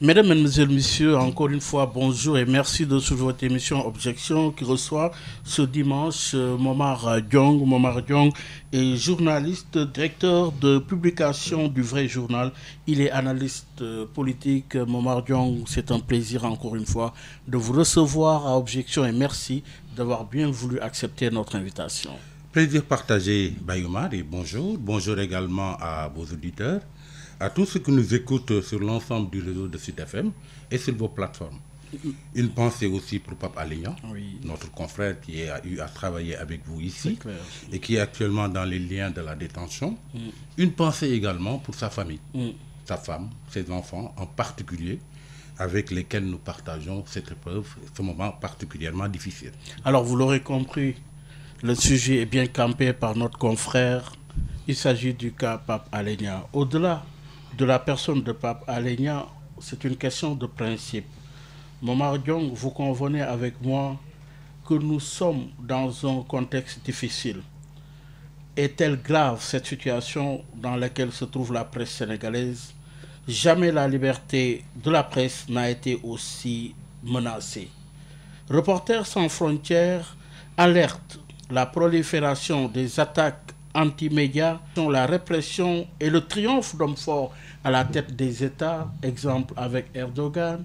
Mesdames, Mesdemoiselles, Messieurs, encore une fois, bonjour et merci de suivre votre émission Objection qui reçoit ce dimanche Momar Diong. Momar Diong est journaliste, directeur de publication du Vrai Journal. Il est analyste politique. Momar Diong, c'est un plaisir encore une fois de vous recevoir à Objection et merci d'avoir bien voulu accepter notre invitation. Plaisir partagé, Bayoumar, et bonjour. Bonjour également à vos auditeurs, à tous ceux qui nous écoutent sur l'ensemble du réseau de Sud FM et sur vos plateformes. Une pensée aussi pour Pape Alé Niang, notre confrère qui a eu à travailler avec vous ici et qui est actuellement dans les liens de la détention. Une pensée également pour sa famille, sa femme, ses enfants en particulier, avec lesquels nous partageons cette épreuve, ce moment particulièrement difficile. Alors vous l'aurez compris, le sujet est bien campé par notre confrère. Il s'agit du cas Pape Alé Niang. Au-delà de la personne de Pape Alé Niang, c'est une question de principe. Momar Diong, vous convenez avec moi que nous sommes dans un contexte difficile. Est-elle grave cette situation dans laquelle se trouve la presse sénégalaise? Jamais la liberté de la presse n'a été aussi menacée. Reporters sans frontières alerte la prolifération des attaques anti-médias, la répression et le triomphe d'hommes forts à la tête des États, exemple avec Erdogan.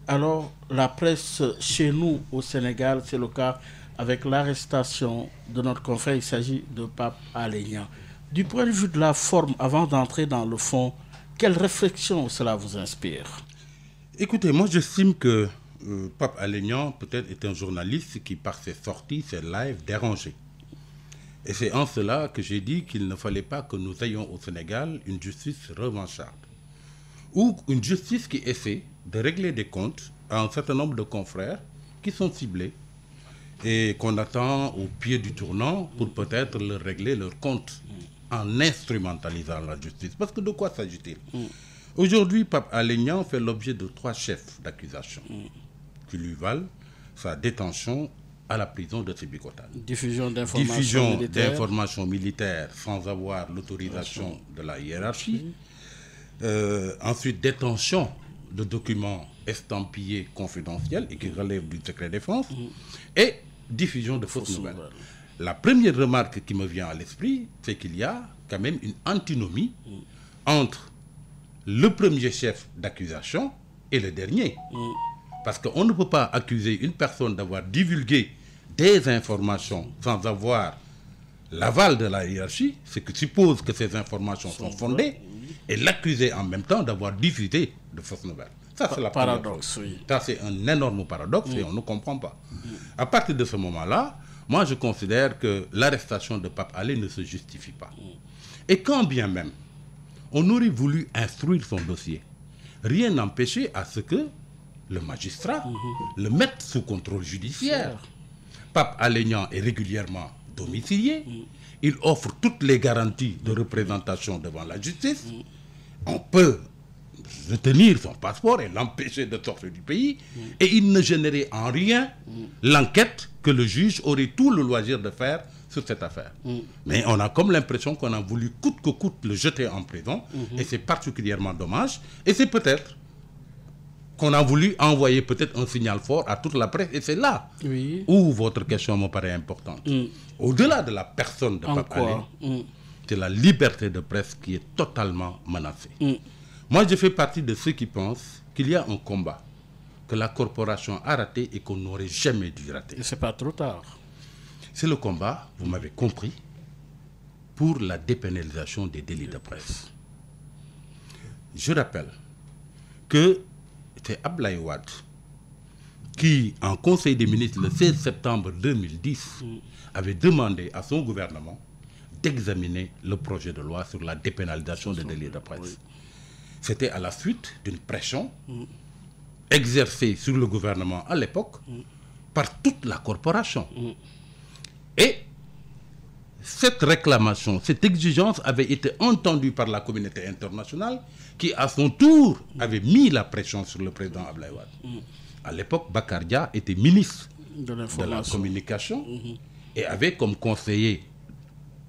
Alors la presse chez nous au Sénégal, c'est le cas avec l'arrestation de notre confrère, il s'agit de Pape Alé Niang. Du point de vue de la forme, avant d'entrer dans le fond, quelle réflexion cela vous inspire? Écoutez, moi j'estime que Pape Alé Niang peut-être est un journaliste qui par ses sorties, ses lives, dérangeait. Et c'est en cela que j'ai dit qu'il ne fallait pas que nous ayons au Sénégal une justice revancharde. Ou une justice qui essaie de régler des comptes à un certain nombre de confrères qui sont ciblés et qu'on attend au pied du tournant pour peut-être leur régler leurs comptes en instrumentalisant la justice. Parce que de quoi s'agit-il? Aujourd'hui, Pape Alé Niang fait l'objet de 3 chefs d'accusation qui lui valent sa détention à la prison de Sébikotane. Diffusion d'informations militaires sans avoir l'autorisation de la hiérarchie. Ensuite, détention de documents estampillés confidentiels et qui relèvent du secret défense. Et diffusion de fausses nouvelles. La première remarque qui me vient à l'esprit, c'est qu'il y a quand même une antinomie entre le premier chef d'accusation et le dernier. Parce qu'on ne peut pas accuser une personne d'avoir divulgué des informations sans avoir l'aval de la hiérarchie, ce qui suppose que ces informations sont fondées, et l'accuser en même temps d'avoir diffusé de fausses nouvelles. Ça, c'est la paradoxe. Ça, c'est un énorme paradoxe et on ne comprend pas. À partir de ce moment-là, moi, je considère que l'arrestation de Pape Alé ne se justifie pas. Et quand bien même on aurait voulu instruire son dossier, rien n'empêchait à ce que le magistrat le mette sous contrôle judiciaire. Pape Alé Niang est régulièrement domicilié. Il offre toutes les garanties de représentation devant la justice. On peut retenir son passeport et l'empêcher de sortir du pays. Et il ne générait en rien l'enquête que le juge aurait tout le loisir de faire sur cette affaire. Mais on a comme l'impression qu'on a voulu coûte que coûte le jeter en prison. Et c'est particulièrement dommage. Et c'est peut-être qu'on a voulu envoyer peut-être un signal fort à toute la presse. Et c'est là où votre question me paraît importante. Au-delà de la personne de Pape Alé, c'est la liberté de presse qui est totalement menacée. Moi, je fais partie de ceux qui pensent qu'il y a un combat que la corporation a raté et qu'on n'aurait jamais dû rater. Et c'est pas trop tard. C'est le combat, vous m'avez compris, pour la dépénalisation des délits de presse. Je rappelle que c'est Abdoulaye Wade qui, en Conseil des ministres le 16 septembre 2010, avait demandé à son gouvernement d'examiner le projet de loi sur la dépénalisation des délits de presse. C'était à la suite d'une pression exercée sur le gouvernement à l'époque par toute la corporation. Et cette réclamation, cette exigence avait été entendue par la communauté internationale qui, à son tour, avait mis la pression sur le président Abdoulaye Wade. À l'époque, Bakar Dia était ministre de la communication et avait comme conseiller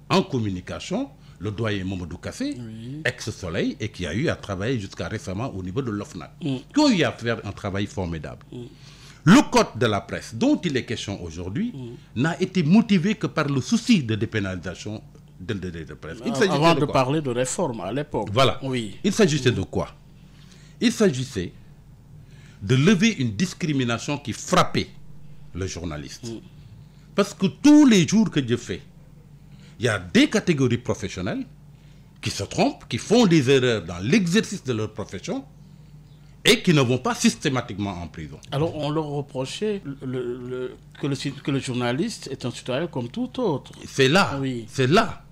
en communication le doyen Mamadou Kassé, ex-Soleil, et qui a eu à travailler jusqu'à récemment au niveau de l'OFNAC, qui ont eu à faire un travail formidable. Le code de la presse dont il est question aujourd'hui n'a été motivé que par le souci de dépénalisation de presse. Avant de parler de réforme à l'époque. Voilà. Oui. Il s'agissait de quoi? Il s'agissait de lever une discrimination qui frappait le journaliste. Parce que tous les jours que Dieu fait, il y a des catégories professionnelles qui se trompent, qui font des erreurs dans l'exercice de leur profession et qui ne vont pas systématiquement en prison. Alors on leur reprochait que le journaliste est un citoyen comme tout autre. C'est là, c'est là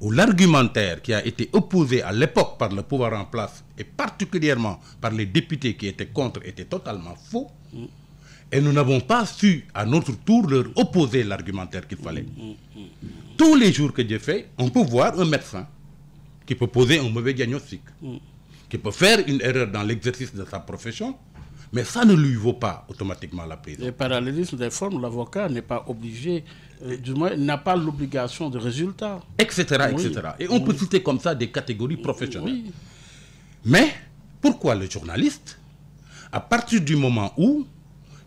où l'argumentaire qui a été opposé à l'époque par le pouvoir en place et particulièrement par les députés qui étaient contre était totalement faux. Et nous n'avons pas su à notre tour leur opposer l'argumentaire qu'il fallait. Tous les jours que Dieu fait, on peut voir un médecin qui peut poser un mauvais diagnostic, qui peut faire une erreur dans l'exercice de sa profession, mais ça ne lui vaut pas automatiquement la prison. Le parallélisme des formes, l'avocat n'est pas obligé, du moins, n'a pas l'obligation de résultat. Etc., etc. Et on peut citer comme ça des catégories professionnelles. Mais pourquoi le journaliste, à partir du moment où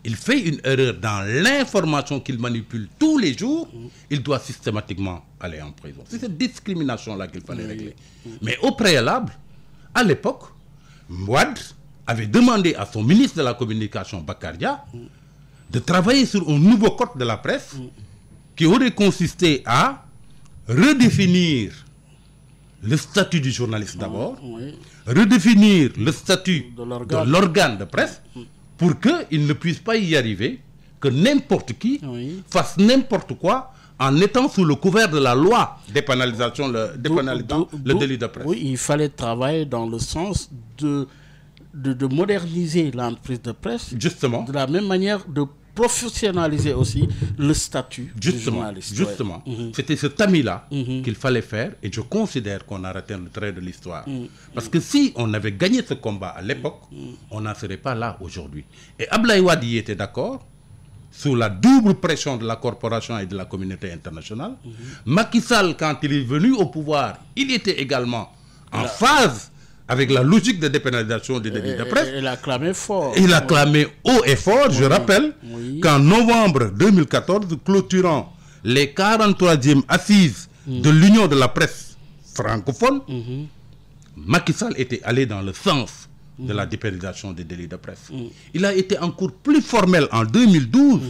il fait une erreur dans l'information qu'il manipule tous les jours, il doit systématiquement aller en prison? C'est cette discrimination-là qu'il fallait régler. Mais au préalable, à l'époque, Wade avait demandé à son ministre de la Communication, Bakaria, de travailler sur un nouveau code de la presse qui aurait consisté à redéfinir le statut du journaliste d'abord, redéfinir le statut de l'organe de presse, pour qu'il ne puisse pas y arriver, que n'importe qui fasse n'importe quoi en étant sous le couvert de la loi dépénalisant le délit de presse. Oui, il fallait travailler dans le sens de moderniser l'entreprise de presse, justement, de la même manière de professionnaliser aussi le statut du journaliste. Justement, c'était ce tamis-là qu'il fallait faire, et je considère qu'on a raté le trait de l'histoire. Parce que si on avait gagné ce combat à l'époque, on n'en serait pas là aujourd'hui. Et Abdoulaye Wade y était d'accord, sous la double pression de la corporation et de la communauté internationale. Macky Sall, quand il est venu au pouvoir, il était également en phase avec la logique de dépénalisation des délits de presse. Il a clamé fort. Il a clamé haut et fort. Je rappelle qu'en novembre 2014, clôturant les 43e assises de l'Union de la presse francophone, Macky Sall était allé dans le sens de la dépénalisation des délits de presse. Il a été encore plus formel en 2012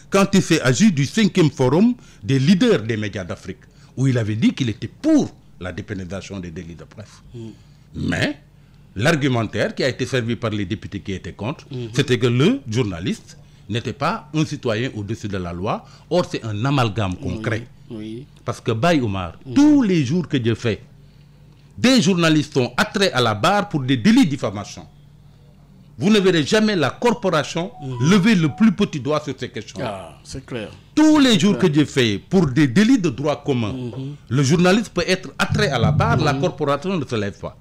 quand il s'est agi du 5e forum des leaders des médias d'Afrique, où il avait dit qu'il était pour la dépénalisation des délits de presse. Mais l'argumentaire qui a été servi par les députés qui étaient contre, c'était que le journaliste n'était pas un citoyen au-dessus de la loi. Or, c'est un amalgame concret. Parce que Baye Omar, tous les jours que Dieu fait, des journalistes sont attraits à la barre pour des délits de diffamation. Vous ne verrez jamais la corporation lever le plus petit doigt sur ces questions. Ah, c'est clair. Tous les jours que Dieu fait, pour des délits de droit commun, le journaliste peut être attrait à la barre, la corporation ne se lève pas.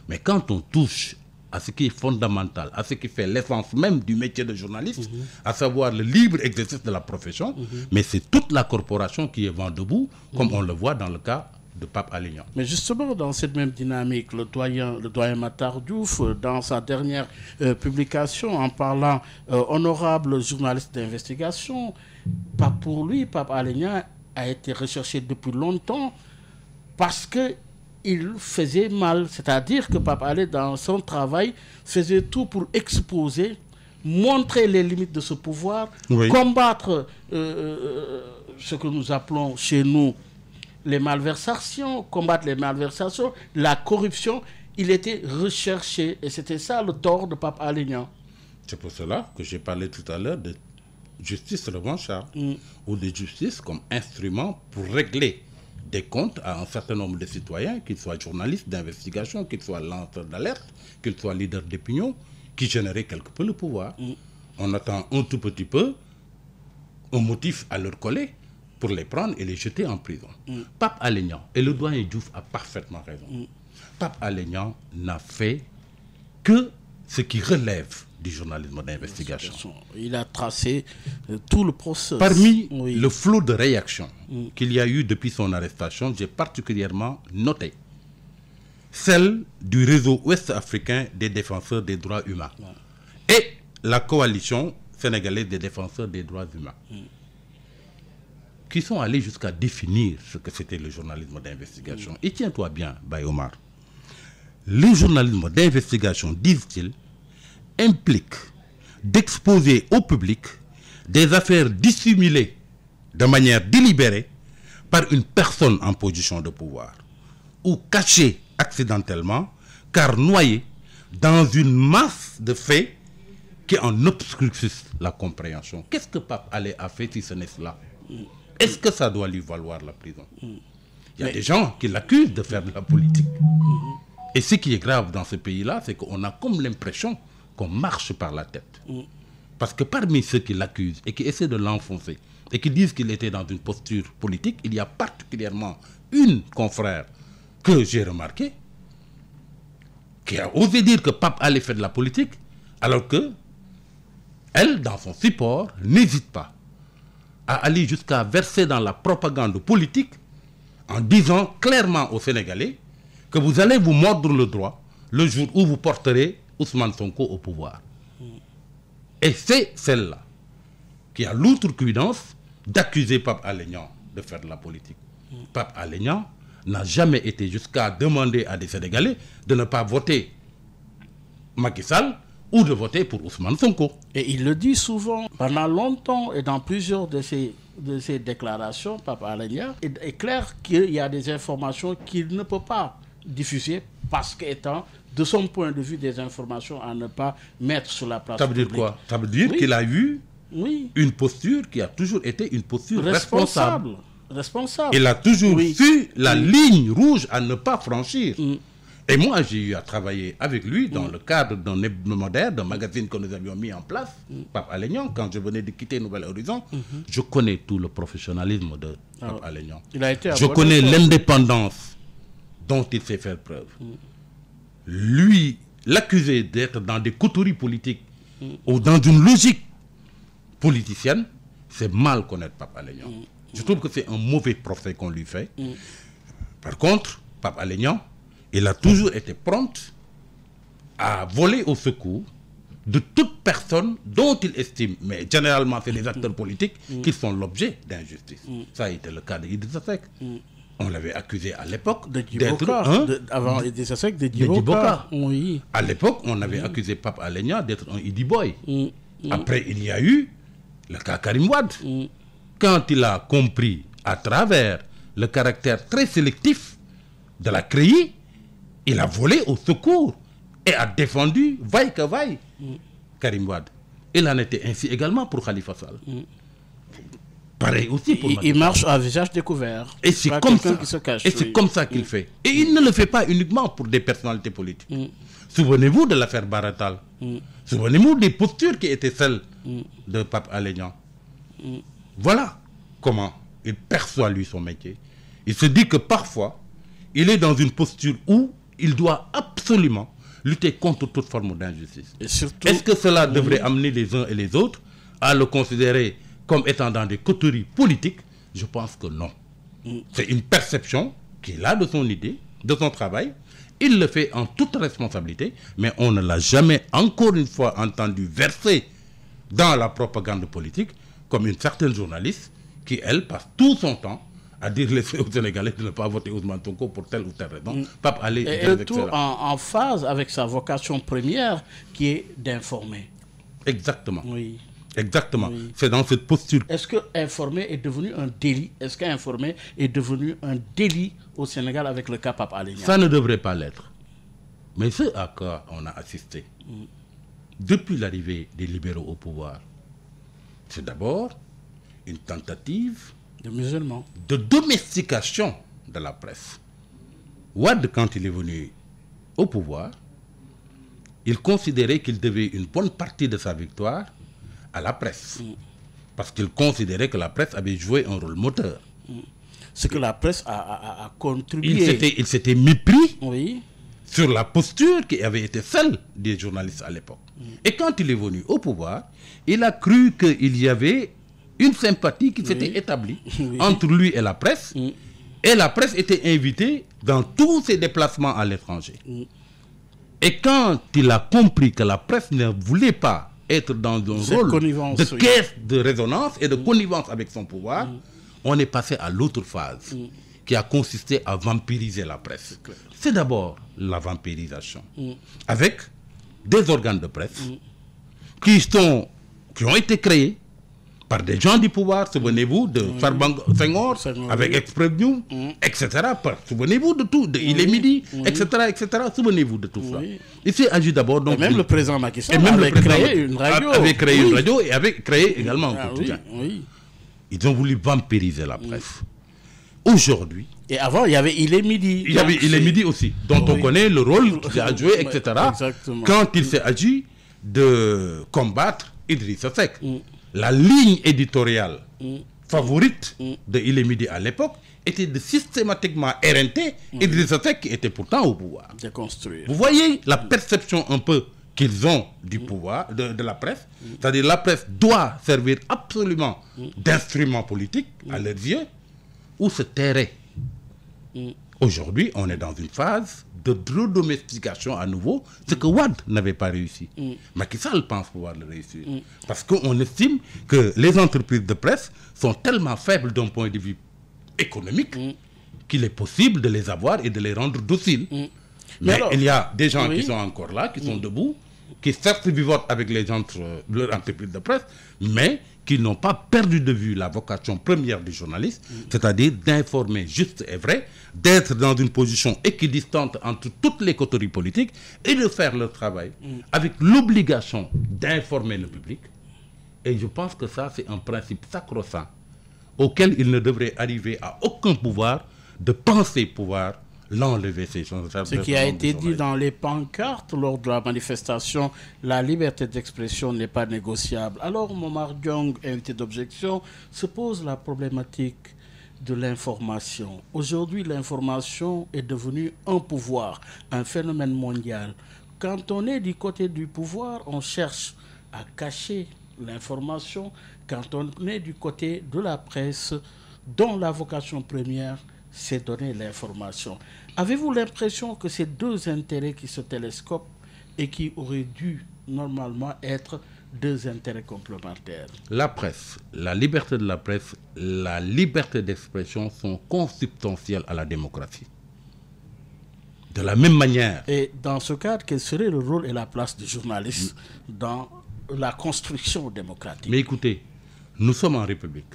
Mais quand on touche à ce qui est fondamental, à ce qui fait l'essence même du métier de journaliste, à savoir le libre exercice de la profession, mais c'est toute la corporation qui est vent debout, comme on le voit dans le cas de Pape Alé Niang. Mais justement, dans cette même dynamique, le doyen Matar Diouf, dans sa dernière publication, en parlant honorable journaliste d'investigation, pas pour lui, Pape Alé Niang a été recherché depuis longtemps parce qu'il faisait mal. C'est-à-dire que Pape Alé, dans son travail, faisait tout pour exposer, montrer les limites de ce pouvoir, combattre ce que nous appelons chez nous les malversations, combattre les malversations, la corruption. Il était recherché et c'était ça le tort de Pape Alé Niang. C'est pour cela que j'ai parlé tout à l'heure de justice revancharde ou de justice comme instrument pour régler des comptes à un certain nombre de citoyens, qu'ils soient journalistes d'investigation, qu'ils soient lanceurs d'alerte, qu'ils soient leaders d'opinion, qui généraient quelque peu le pouvoir. On attend un tout petit peu un motif à leur coller pour les prendre et les jeter en prison. Pape Alé Niang, et le doyen Diouf a parfaitement raison, Pape Alé Niang n'a fait que ce qui relève du journalisme d'investigation. Il a tracé tout le processus. Parmi le flot de réactions qu'il y a eu depuis son arrestation, j'ai particulièrement noté celle du réseau ouest-africain des défenseurs des droits humains et la coalition sénégalaise des défenseurs des droits humains, qui sont allés jusqu'à définir ce que c'était le journalisme d'investigation. Et tiens-toi bien, Baye Omar, le journalisme d'investigation, disent-ils, implique d'exposer au public des affaires dissimulées de manière délibérée par une personne en position de pouvoir ou cachées accidentellement car noyées dans une masse de faits qui en obscurcissent la compréhension. Qu'est-ce que Pape Alé a fait si ce n'est cela? Est-ce que ça doit lui valoir la prison? Il y a des gens qui l'accusent de faire de la politique. Et ce qui est grave dans ce pays-là, c'est qu'on a comme l'impression qu'on marche par la tête. Parce que parmi ceux qui l'accusent et qui essaient de l'enfoncer et qui disent qu'il était dans une posture politique, il y a particulièrement une confrère que j'ai remarquée qui a osé dire que Pape Alé fait de la politique, alors que elle, dans son support, n'hésite pas à aller jusqu'à verser dans la propagande politique en disant clairement aux Sénégalais que vous allez vous mordre le doigt le jour où vous porterez Ousmane Sonko au pouvoir. Et c'est celle-là qui a l'outrecuidance d'accuser Pape Alé Niang de faire de la politique. Pape Alé Niang n'a jamais été jusqu'à demander à des Sénégalais de ne pas voter Macky Sall ou de voter pour Ousmane Sonko. Et il le dit souvent, pendant longtemps et dans plusieurs de ses déclarations, Pape Alé Niang est clair qu'il y a des informations qu'il ne peut pas diffuser parce qu'étant, de son point de vue, des informations à ne pas mettre sur la place publique. Ça veut dire quoi? Ça veut dire qu'il a eu une posture qui a toujours été une posture responsable. Il a toujours su la ligne rouge à ne pas franchir. Et moi, j'ai eu à travailler avec lui dans le cadre d'un hebdomadaire, d'un magazine que nous avions mis en place, Pape Alé Niang, quand je venais de quitter Nouvel Horizon. Je connais tout le professionnalisme de Pape Alé Niang. Je connais l'indépendance dont il sait faire preuve. Lui, l'accuser d'être dans des coteries politiques ou dans une logique politicienne, c'est mal connaître Pape Alé Niang. Je trouve que c'est un mauvais procès qu'on lui fait. Par contre, Pape Alé Niang, il a toujours été prompt à voler au secours de toute personne dont il estime, mais généralement c'est les acteurs politiques, qui sont l'objet d'injustice. Ça a été le cas d'Idrissa Seck. On l'avait accusé à l'époque d'être avant Idrissa Seck, de Djiboka. Oui. À l'époque, on avait accusé Pape Alé Niang d'être un Idi Boy. Après, il y a eu le cas Karim Wade. Quand il a compris à travers le caractère très sélectif de la CREI, il a volé au secours et a défendu, vaille que vaille, Karim Wade. Il en était ainsi également pour Khalifa Sall. Pareil aussi pour il marche à visage découvert. Et c'est comme ça, comme ça qu'il fait. Et il ne le fait pas uniquement pour des personnalités politiques. Souvenez-vous de l'affaire Baratal. Souvenez-vous des postures qui étaient celles de Pape Alé Niang. Voilà comment il perçoit lui son métier. Il se dit que parfois, il est dans une posture où il doit absolument lutter contre toute forme d'injustice. Est-ce que cela devrait amener les uns et les autres à le considérer comme étant dans des coteries politiques? Je pense que non. C'est une perception qu'il a de son idée, de son travail. Il le fait en toute responsabilité, mais on ne l'a jamais encore une fois entendu verser dans la propagande politique comme une certaine journaliste qui, elle, passe tout son temps à dire aux Sénégalais de ne pas voter Ousmane Sonko pour telle ou telle raison. Pape Alé est tout en phase avec sa vocation première qui est d'informer. Exactement. Oui. Exactement. Oui. C'est dans cette posture. Est-ce que informer est devenu un délit? Est-ce qu'informer est devenu un délit au Sénégal avec le cas Pape Alé Niang? Ça ne devrait pas l'être. Mais ce à quoi on a assisté depuis l'arrivée des libéraux au pouvoir, c'est d'abord une tentative de domestication de la presse. Wade, quand il est venu au pouvoir, il considérait qu'il devait une bonne partie de sa victoire à la presse. Parce qu'il considérait que la presse avait joué un rôle moteur. Ce que la presse a contribué. Il s'était mépris sur la posture qui avait été celle des journalistes à l'époque. Et quand il est venu au pouvoir, il a cru qu'il y avait une sympathie qui s'était établie entre lui et la presse. Et la presse était invitée dans tous ses déplacements à l'étranger. Et quand il a compris que la presse ne voulait pas être dans un rôle de caisse de résonance et de connivence avec son pouvoir, on est passé à l'autre phase qui a consisté à vampiriser la presse. C'est d'abord la vampirisation avec des organes de presse qui ont été créés par des gens du pouvoir, souvenez-vous de Senghor, avec Express News, etc. Souvenez-vous de tout, Il est midi, etc., souvenez-vous de tout ça. Il s'est agi d'abord... donc même le président Macky Sall avait créé une radio. Et avait créé également un quotidien. Ils ont voulu vampiriser la presse. Aujourd'hui... Et avant, il y avait Il est midi. Il y avait Il est midi aussi, dont on connaît le rôle qu'il a joué, etc. Quand il s'est agi de combattre Idrissa Seck. La ligne éditoriale favorite de Il est midi à l'époque était de systématiquement éreinter Idrissa Seck qui était pourtant au pouvoir. Vous voyez la perception un peu qu'ils ont du pouvoir, de la presse. C'est-à-dire la presse doit servir absolument d'instrument politique à leurs yeux ou se tairait. Aujourd'hui, on est dans une phase de redomestication à nouveau, ce que Wade n'avait pas réussi. Macky Sall pense pouvoir le réussir. Parce qu'on estime que les entreprises de presse sont tellement faibles d'un point de vue économique qu'il est possible de les avoir et de les rendre dociles. Mais alors, il y a des gens qui sont encore là, qui sont debout, qui certes vivotent avec leurs entreprises de presse, mais qui n'ont pas perdu de vue la vocation première du journaliste, c'est-à-dire d'informer juste et vrai, d'être dans une position équidistante entre toutes les coteries politiques et de faire leur travail avec l'obligation d'informer le public. Et je pense que ça, c'est un principe sacro-saint auquel il ne devrait arriver à aucun pouvoir de penser pouvoir l'enlever. Ce qui a été dit dans les pancartes lors de la manifestation, la liberté d'expression n'est pas négociable. Alors, Momar Diong, invité d'objection, se pose la problématique de l'information. Aujourd'hui, l'information est devenue un pouvoir, un phénomène mondial. Quand on est du côté du pouvoir, on cherche à cacher l'information. Quand on est du côté de la presse, dont la vocation première, c'est donner l'information. Avez-vous l'impression que ces deux intérêts qui se télescopent et qui auraient dû normalement être deux intérêts complémentaires? La presse, la liberté de la presse, la liberté d'expression sont consubstantielles à la démocratie. De la même manière. Et dans ce cadre, quel serait le rôle et la place du journaliste dans la construction démocratique? Mais écoutez, nous sommes en République.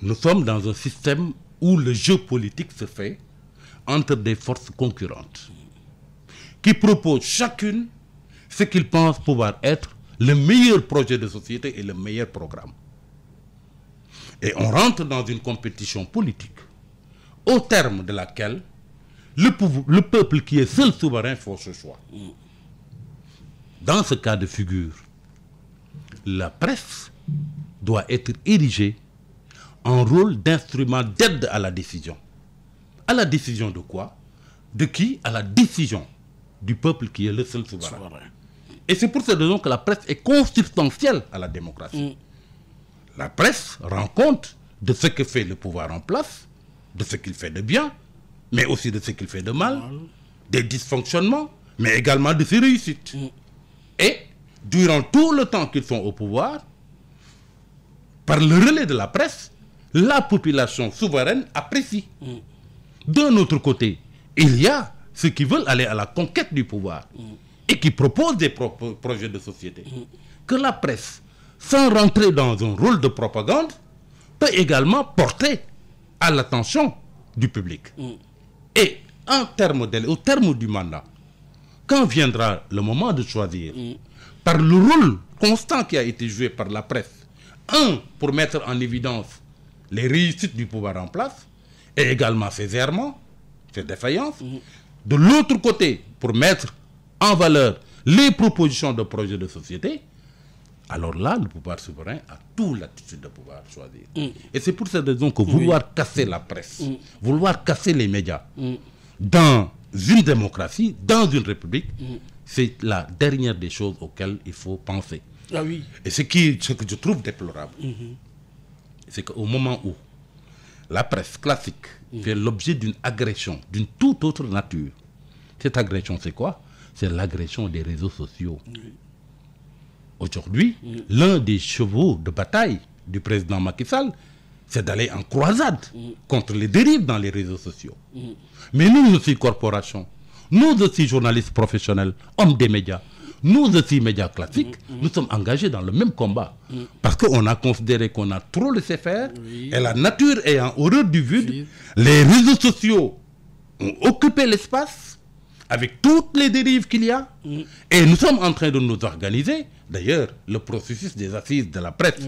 Nous sommes dans un système où le jeu politique se fait entre des forces concurrentes qui proposent chacune ce qu'ils pensent pouvoir être le meilleur projet de société et le meilleur programme. Et on rentre dans une compétition politique au terme de laquelle le peuple qui est seul souverain fait ce choix. Dans ce cas de figure, la presse doit être érigée en rôle d'instrument d'aide à la décision. À la décision de quoi? De qui? À la décision du peuple qui est le seul souverain. Et c'est pour cette raison que la presse est consubstantielle à la démocratie. La presse rend compte de ce que fait le pouvoir en place, de ce qu'il fait de bien, mais aussi de ce qu'il fait de mal, des dysfonctionnements, mais également de ses réussites. Et durant tout le temps qu'ils sont au pouvoir, par le relais de la presse, la population souveraine apprécie. D'un autre côté, il y a ceux qui veulent aller à la conquête du pouvoir et qui proposent des projets de société. Que la presse, sans rentrer dans un rôle de propagande, peut également porter à l'attention du public. Et au terme du mandat, quand viendra le moment de choisir, par le rôle constant qui a été joué par la presse, pour mettre en évidence les réussites du pouvoir en place, et également ses errements, ses défaillances. De l'autre côté, pour mettre en valeur les propositions de projets de société, alors là, le pouvoir souverain a toute l'attitude de pouvoir choisir. Et c'est pour cette raison que vouloir casser la presse, vouloir casser les médias, dans une démocratie, dans une république, c'est la dernière des choses auxquelles il faut penser. Ah oui. Et ce que je trouve déplorable, c'est qu'au moment où la presse classique fait l'objet d'une agression d'une toute autre nature, cette agression, c'est quoi? C'est l'agression des réseaux sociaux. Aujourd'hui, l'un des chevaux de bataille du président Macky Sall, c'est d'aller en croisade contre les dérives dans les réseaux sociaux. Mais nous aussi, corporations, nous aussi, journalistes professionnels, hommes des médias, nous aussi, médias classiques, nous sommes engagés dans le même combat. Parce qu'on a considéré qu'on a trop laissé faire, et la nature ayant horreur du vide, les réseaux sociaux ont occupé l'espace avec toutes les dérives qu'il y a, et nous sommes en train de nous organiser. D'ailleurs, le processus des assises de la presse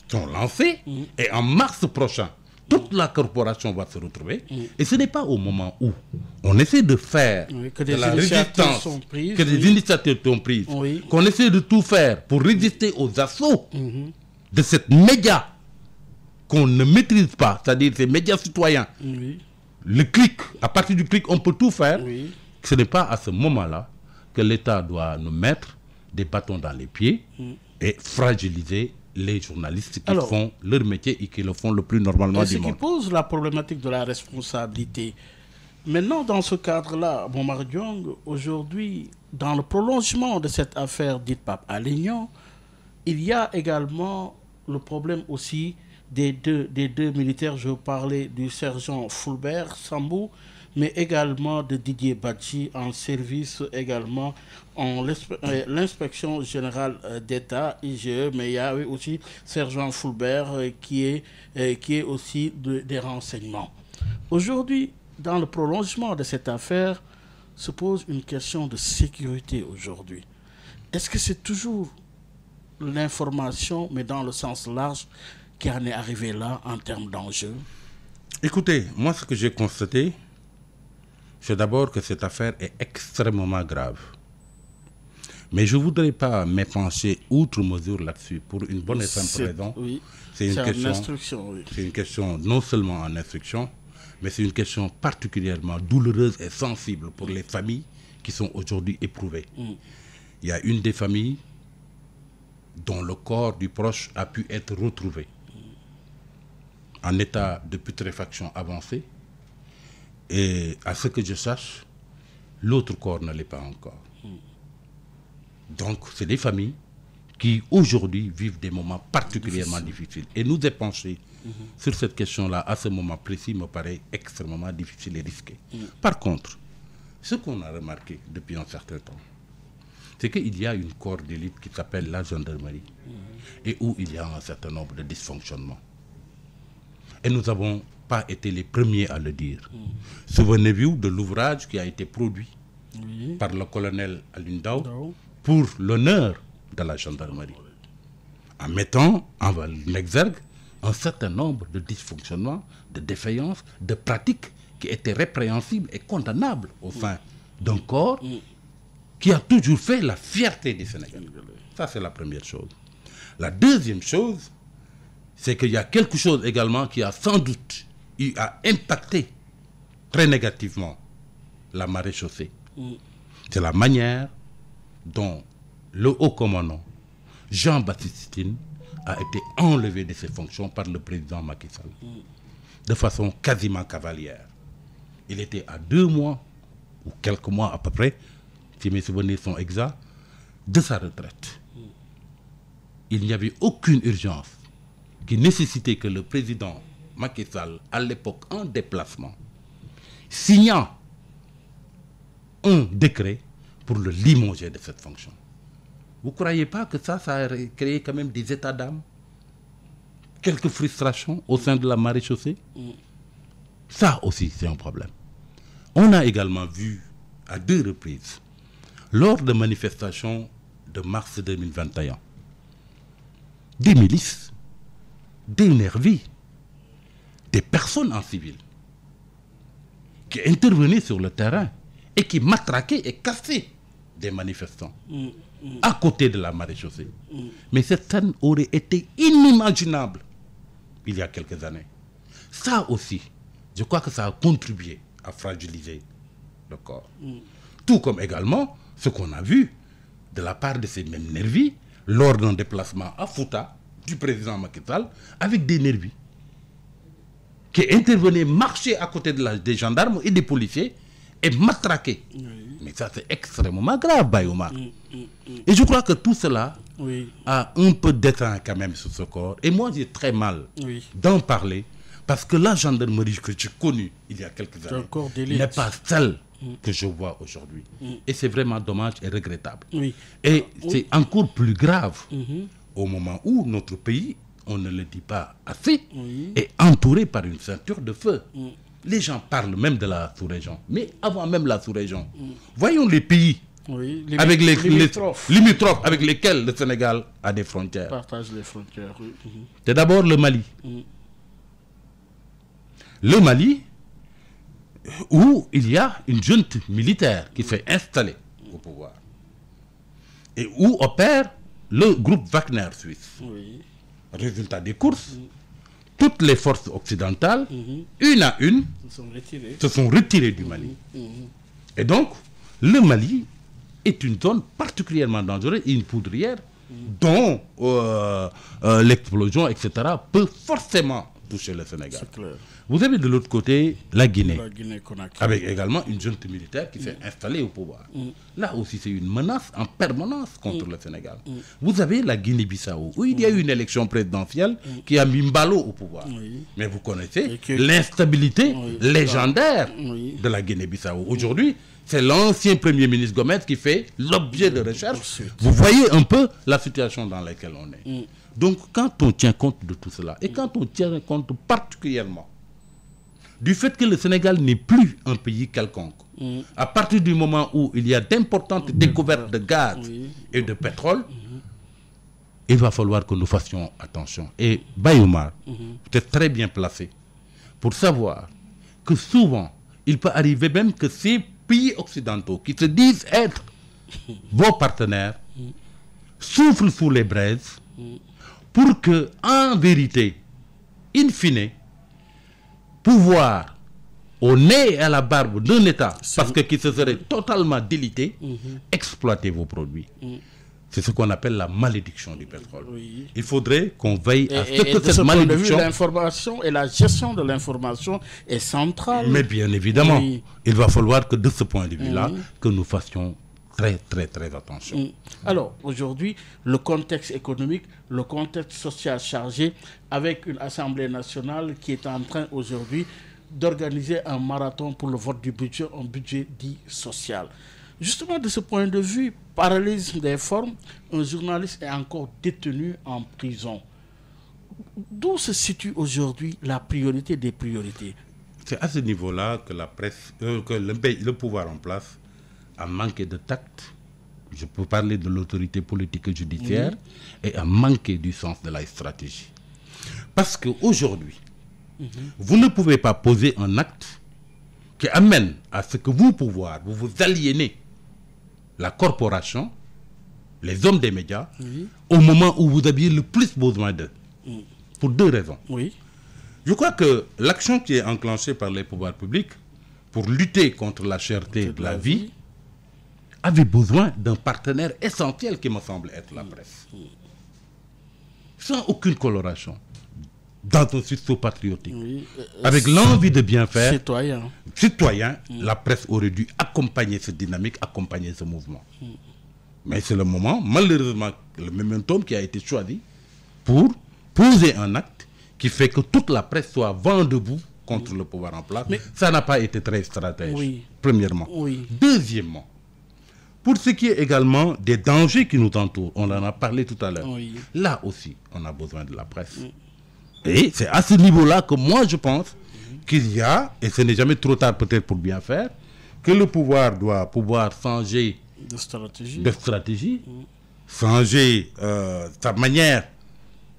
sont lancés, et en mars prochain, toute la corporation va se retrouver, et ce n'est pas au moment où on essaie de faire que de des la initiatives résistance, sont prises, que des initiatives sont prises, qu'on essaie de tout faire pour résister aux assauts de cette média qu'on ne maîtrise pas, c'est-à-dire ces médias citoyens. Le clic, à partir du clic, on peut tout faire. Ce n'est pas à ce moment-là que l'État doit nous mettre des bâtons dans les pieds et fragiliser les journalistes qui font leur métier et qui le font le plus normalement du monde. Ce qui pose la problématique de la responsabilité. Maintenant, dans ce cadre-là, Momar Diong, aujourd'hui, dans le prolongement de cette affaire dite Pape Alé Niang, il y a également le problème aussi des deux militaires. Je parlais du sergent Fulbert Sambou, mais également de Didier Badji en service également en l'inspection générale d'État, IGE, mais il y a aussi sergent Fulbert qui est aussi des renseignements. Aujourd'hui, dans le prolongement de cette affaire, se pose une question de sécurité aujourd'hui. Est-ce que c'est toujours l'information, mais dans le sens large, qui en est arrivé là en termes d'enjeux? Écoutez, moi ce que j'ai constaté, c'est d'abord que cette affaire est extrêmement grave. Mais je ne voudrais pas m'épancher outre mesure là-dessus pour une bonne et simple raison. C'est une question non seulement en instruction, mais c'est une question particulièrement douloureuse et sensible pour les familles qui sont aujourd'hui éprouvées. Il y a une des familles dont le corps du proche a pu être retrouvé en état de putréfaction avancée. Et à ce que je sache, l'autre corps ne l'est pas encore. Donc, c'est des familles qui, aujourd'hui, vivent des moments particulièrement difficiles. Et nous épancher sur cette question-là, à ce moment précis, me paraît extrêmement difficile et risqué. Par contre, ce qu'on a remarqué depuis un certain temps, c'est qu'il y a une corps d'élite qui s'appelle la gendarmerie et où il y a un certain nombre de dysfonctionnements. Et nous n'avons pas été les premiers à le dire. Souvenez-vous de l'ouvrage qui a été produit par le colonel Alioune Ndao pour l'honneur de la gendarmerie, en mettant en exergue un certain nombre de dysfonctionnements, de défaillances, de pratiques qui étaient répréhensibles et condamnables au sein d'un corps qui a toujours fait la fierté des Sénégalais. Ça, c'est la première chose. La deuxième chose, c'est qu'il y a quelque chose également qui a sans doute impacté très négativement la maréchaussée. C'est la manière dont le haut commandant Jean-Baptiste Tine a été enlevé de ses fonctions par le président Macky Sall de façon quasiment cavalière. Il était à 2 mois ou quelques mois à peu près, si mes souvenirs sont exacts, de sa retraite. Il n'y avait aucune urgence qui nécessitait que le président Macky Sall, à l'époque en déplacement, signant un décret pour le limoger de cette fonction. Vous ne croyez pas que ça a créé quand même des états d'âme? Quelques frustrations au sein de la maréchaussée? Ça aussi, c'est un problème. On a également vu à 2 reprises, lors de manifestations de mars 2021, des milices, des nervis, des personnes en civil qui intervenaient sur le terrain et qui matraquaient et cassaient des manifestants à côté de la maréchaussée. Mais cette scène aurait été inimaginable il y a quelques années. Ça aussi, je crois que ça a contribué à fragiliser le corps. Tout comme également ce qu'on a vu de la part de ces mêmes nervis lors d'un déplacement à Fouta du président Macky Sall avec des nervis qui intervenaient marcher à côté des gendarmes et des policiers et matraquer. Oui. Mais ça, c'est extrêmement grave, Bayoumar. Et je crois que tout cela a un peu d'éteint quand même sur ce corps. Et moi, j'ai très mal d'en parler parce que la gendarmerie que j'ai connue il y a quelques années n'est pas celle que je vois aujourd'hui. Et c'est vraiment dommage et regrettable. Et c'est encore plus grave au moment où notre pays, on ne le dit pas assez, est entouré par une ceinture de feu. Les gens parlent même de la sous-région. Mais avant même la sous-région, voyons les pays avec les limitrophes avec lesquels le Sénégal a des frontières. Partage les frontières, C'est d'abord le Mali. Le Mali, où il y a une junte militaire qui s'est installée au pouvoir et où opère le groupe Wagner suisse. Résultat des courses, toutes les forces occidentales, une à une, se sont retirées du Mali. Et donc, le Mali est une zone particulièrement dangereuse et une poudrière dont l'explosion, etc., peut forcément toucher le Sénégal. Vous avez de l'autre côté la Guinée avec également une junte militaire qui s'est installée au pouvoir. Là aussi, c'est une menace en permanence contre le Sénégal. Vous avez la Guinée-Bissau, où il y a eu une élection présidentielle qui a mis Mbalo au pouvoir. Mais vous connaissez l'instabilité légendaire de la Guinée-Bissau. Aujourd'hui, c'est l'ancien Premier ministre Gomez qui fait l'objet de recherche. Vous voyez un peu la situation dans laquelle on est. Donc, quand on tient compte de tout cela, et quand on tient compte particulièrement du fait que le Sénégal n'est plus un pays quelconque, à partir du moment où il y a d'importantes découvertes de gaz et de pétrole, il va falloir que nous fassions attention. Et Bayoumar, vous êtes très bien placé pour savoir que souvent, il peut arriver même que ces pays occidentaux qui se disent être vos partenaires souffrent sous les braises pour que, en vérité, in fine, pouvoir au nez et à la barbe d'un État, parce que qui se serait totalement délité, exploiter vos produits. C'est ce qu'on appelle la malédiction du pétrole. Il faudrait qu'on veille à ce que cette malédiction... L'information et la gestion de l'information est centrale. Mais bien évidemment, il va falloir que de ce point de vue-là, que nous fassions très, très, très attention. Alors, aujourd'hui, le contexte économique, le contexte social chargé, avec une Assemblée nationale qui est en train aujourd'hui d'organiser un marathon pour le vote du budget, un budget dit social. Justement, de ce point de vue, parallélisme des formes, un journaliste est encore détenu en prison. D'où se situe aujourd'hui la priorité des priorités? C'est à ce niveau-là que la presse, que le pouvoir en place a manqué de tact. Je peux parler de l'autorité politique et judiciaire et a manqué du sens de la stratégie. Parce qu'aujourd'hui, vous ne pouvez pas poser un acte qui amène à ce que vous vous aliénez la corporation, les hommes des médias, au moment où vous aviez le plus besoin d'eux. Pour deux raisons. Je crois que l'action qui est enclenchée par les pouvoirs publics pour lutter contre la cherté de la vie avait besoin d'un partenaire essentiel qui me semble être la presse. Sans aucune coloration. Dans un sursaut patriotique. Avec l'envie de bien faire. Citoyen, la presse aurait dû accompagner cette dynamique, accompagner ce mouvement. Mais c'est le moment, malheureusement, le momentum qui a été choisi pour poser un acte qui fait que toute la presse soit vent debout contre le pouvoir en place. Mais ça n'a pas été très stratège, premièrement. Deuxièmement, pour ce qui est également des dangers qui nous entourent, on en a parlé tout à l'heure, là aussi, on a besoin de la presse. Et c'est à ce niveau-là que moi, je pense qu'il y a, et ce n'est jamais trop tard peut-être pour bien faire, que le pouvoir doit pouvoir changer de stratégie, changer sa manière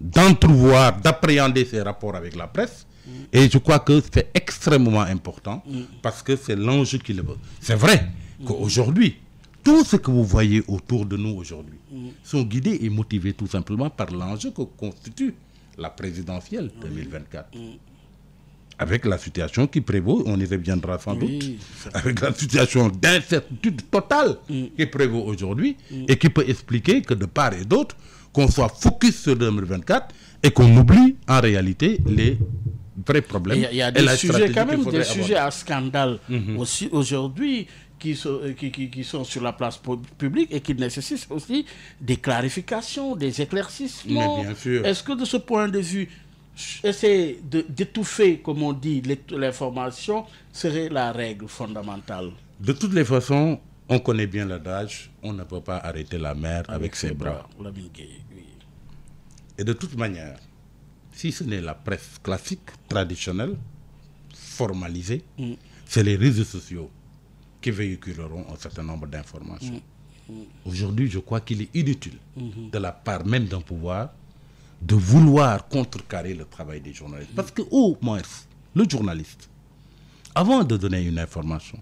d'entrevoir, d'appréhender ses rapports avec la presse. Et je crois que c'est extrêmement important parce que c'est l'enjeu qui le veut. C'est vrai qu'aujourd'hui, tout ce que vous voyez autour de nous aujourd'hui sont guidés et motivés tout simplement par l'enjeu que constitue la présidentielle 2024. avec la situation qui prévaut, on y reviendra sans doute, ça. avec la situation d'incertitude totale qui prévaut aujourd'hui et qui peut expliquer que de part et d'autre, qu'on soit focus sur 2024 et qu'on oublie en réalité les vrais problèmes. Il y a des sujets quand même, des sujets à scandale aussi aujourd'hui qui sont sur la place publique et qui nécessitent aussi des clarifications, des éclaircissements. Mais bien sûr. Est-ce que de ce point de vue, essayer d'étouffer, comme on dit, l'information serait la règle fondamentale? De toutes les façons, on connaît bien l'adage, on ne peut pas arrêter la mer avec ses bras. Et de toute manière, si ce n'est la presse classique, traditionnelle, formalisée, c'est les réseaux sociaux qui véhiculeront un certain nombre d'informations. Aujourd'hui, je crois qu'il est inutile, de la part même d'un pouvoir, de vouloir contrecarrer le travail des journalistes. Parce que, au moins, le journaliste, avant de donner une information,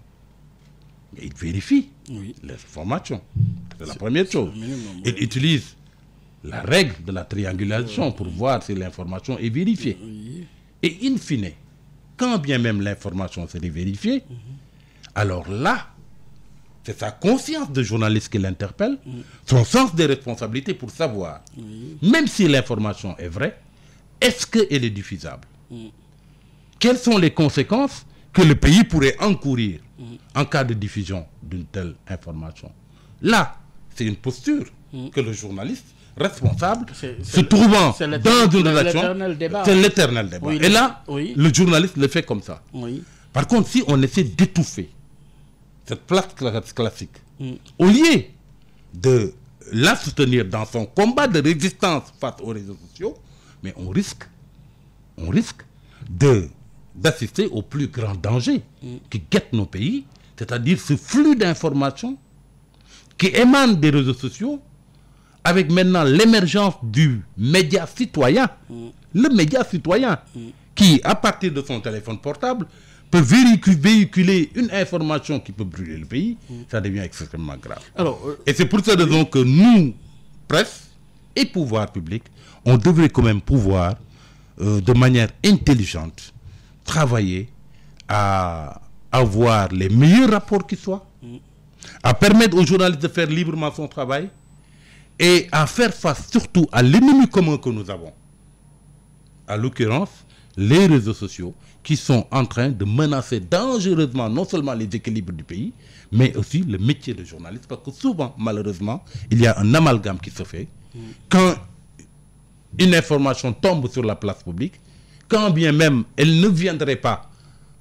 il vérifie l'information. C'est la première chose. Il utilise la règle de la triangulation pour voir si l'information est vérifiée. Et in fine, quand bien même l'information serait vérifiée, alors là, c'est sa conscience de journaliste qui l'interpelle, son sens des responsabilités pour savoir, même si l'information est vraie, est-ce qu'elle est diffusable? Quelles sont les conséquences que le pays pourrait encourir en cas de diffusion d'une telle information? Là, c'est une posture que le journaliste responsable se trouvant dans une rédaction, c'est l'éternel débat. Et là, le journaliste le fait comme ça. Par contre, si on essaie d'étouffer cette place classique, au lieu de la soutenir dans son combat de résistance face aux réseaux sociaux, mais on risque d'assister au plus grand danger qui guette nos pays, c'est-à-dire ce flux d'informations qui émane des réseaux sociaux, avec maintenant l'émergence du média citoyen, le média citoyen, qui, à partir de son téléphone portable, peut véhiculer une information qui peut brûler le pays, ça devient extrêmement grave. Et c'est pour cette raison que nous, presse et pouvoir public, on devrait quand même pouvoir, de manière intelligente, travailler à avoir les meilleurs rapports qui soient, à permettre aux journalistes de faire librement son travail, et à faire face surtout à l'ennemi commun que nous avons. À l'occurrence, les réseaux sociaux qui sont en train de menacer dangereusement non seulement les équilibres du pays, mais aussi le métier de journaliste. Parce que souvent, malheureusement, il y a un amalgame qui se fait. Quand une information tombe sur la place publique, quand bien même elle ne viendrait pas